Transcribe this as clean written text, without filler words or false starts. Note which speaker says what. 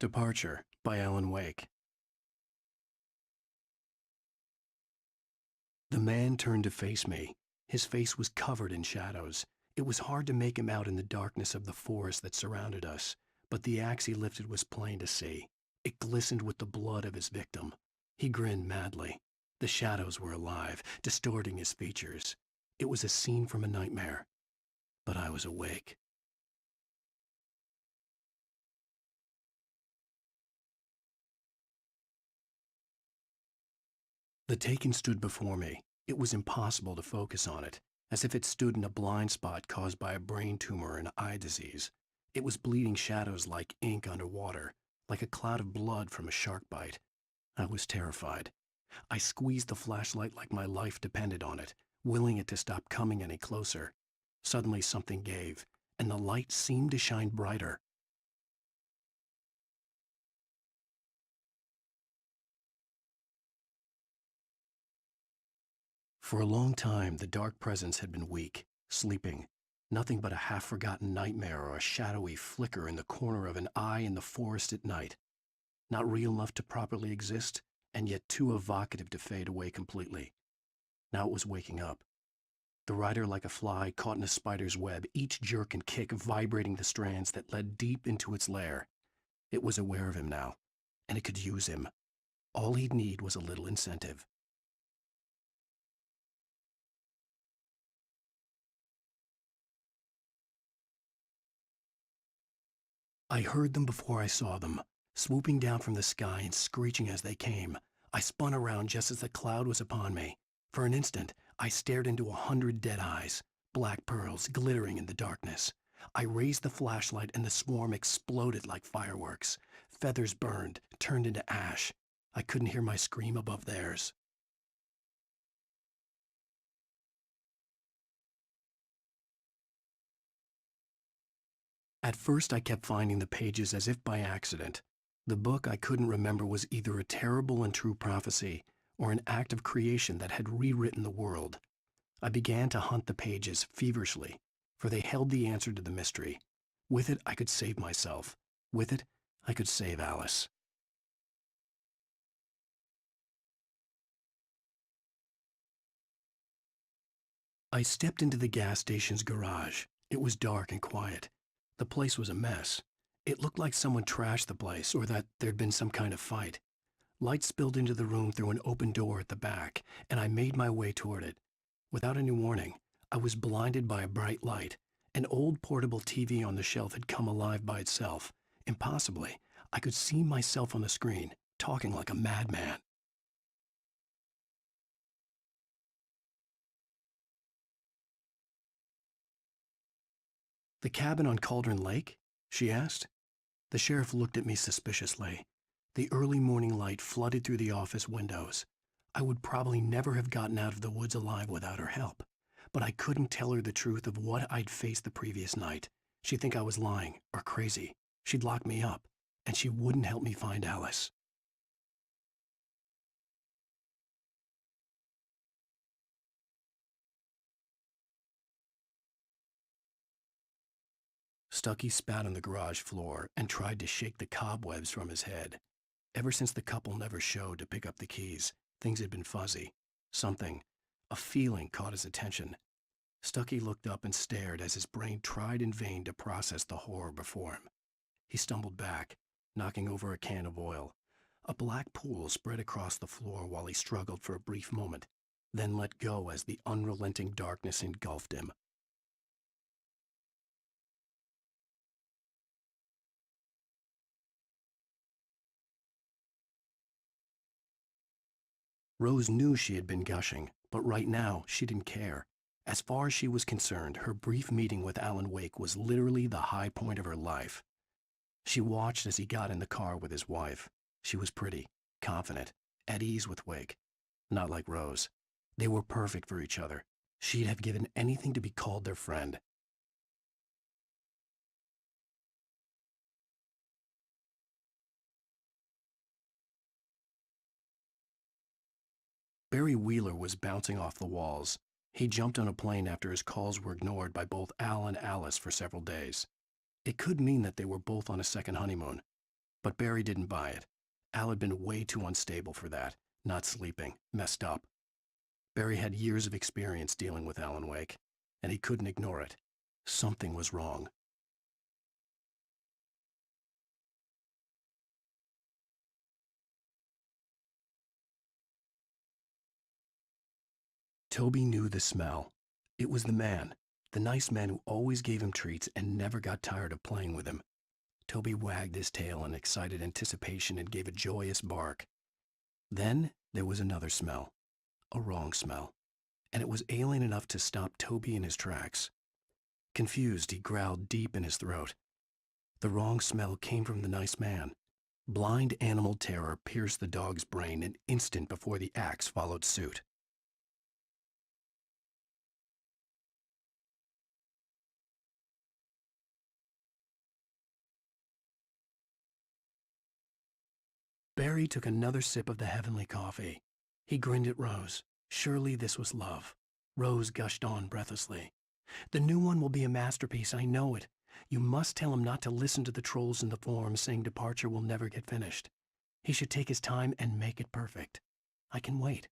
Speaker 1: Departure by Alan Wake. The man turned to face me. His face was covered in shadows. It was hard to make him out in the darkness of the forest that surrounded us, but the axe he lifted was plain to see. It glistened with the blood of his victim. He grinned madly. The shadows were alive, distorting his features. It was a scene from a nightmare, but I was awake. The Taken stood before me. It was impossible to focus on it, as if it stood in a blind spot caused by a brain tumor and eye disease. It was bleeding shadows like ink underwater, like a cloud of blood from a shark bite. I was terrified. I squeezed the flashlight like my life depended on it, willing it to stop coming any closer. Suddenly something gave, and the light seemed to shine brighter. For a long time, the dark presence had been weak, sleeping, nothing but a half-forgotten nightmare or a shadowy flicker in the corner of an eye in the forest at night. Not real enough to properly exist, and yet too evocative to fade away completely. Now it was waking up. The rider like a fly caught in a spider's web, each jerk and kick vibrating the strands that led deep into its lair. It was aware of him now, and it could use him. All he'd need was a little incentive. I heard them before I saw them, swooping down from the sky and screeching as they came. I spun around just as the cloud was upon me. For an instant, I stared into 100 dead eyes, black pearls glittering in the darkness. I raised the flashlight and the swarm exploded like fireworks. Feathers burned, turned into ash. I couldn't hear my scream above theirs. At first I kept finding the pages as if by accident. The book I couldn't remember was either a terrible and true prophecy or an act of creation that had rewritten the world. I began to hunt the pages feverishly, for they held the answer to the mystery. With it I could save myself. With it I could save Alice. I stepped into the gas station's garage. It was dark and quiet. The place was a mess. It looked like someone trashed the place or that there'd been some kind of fight. Light spilled into the room through an open door at the back, and I made my way toward it. Without any warning, I was blinded by a bright light. An old portable TV on the shelf had come alive by itself. Impossibly, I could see myself on the screen, talking like a madman. "The cabin on Cauldron Lake?" she asked. The sheriff looked at me suspiciously. The early morning light flooded through the office windows. I would probably never have gotten out of the woods alive without her help, but I couldn't tell her the truth of what I'd faced the previous night. She'd think I was lying or crazy. She'd lock me up, and she wouldn't help me find Alice. Stucky spat on the garage floor and tried to shake the cobwebs from his head. Ever since the couple never showed to pick up the keys, things had been fuzzy. Something, a feeling caught his attention. Stucky looked up and stared as his brain tried in vain to process the horror before him. He stumbled back, knocking over a can of oil. A black pool spread across the floor while he struggled for a brief moment, then let go as the unrelenting darkness engulfed him. Rose knew she had been gushing, but right now she didn't care. As far as she was concerned, her brief meeting with Alan Wake was literally the high point of her life. She watched as he got in the car with his wife. She was pretty, confident, at ease with Wake. Not like Rose. They were perfect for each other. She'd have given anything to be called their friend. Barry Wheeler was bouncing off the walls. He jumped on a plane after his calls were ignored by both Al and Alice for several days. It could mean that they were both on a second honeymoon. But Barry didn't buy it. Al had been way too unstable for that, not sleeping, messed up. Barry had years of experience dealing with Alan Wake, and he couldn't ignore it. Something was wrong. Toby knew the smell. It was the man, the nice man who always gave him treats and never got tired of playing with him. Toby wagged his tail in excited anticipation and gave a joyous bark. Then there was another smell, a wrong smell, and it was alien enough to stop Toby in his tracks. Confused, he growled deep in his throat. The wrong smell came from the nice man. Blind animal terror pierced the dog's brain an instant before the axe followed suit. Barry took another sip of the heavenly coffee. He grinned at Rose. Surely this was love. Rose gushed on breathlessly. The new one will be a masterpiece, I know it. You must tell him not to listen to the trolls in the forums saying Departure will never get finished. He should take his time and make it perfect. I can wait.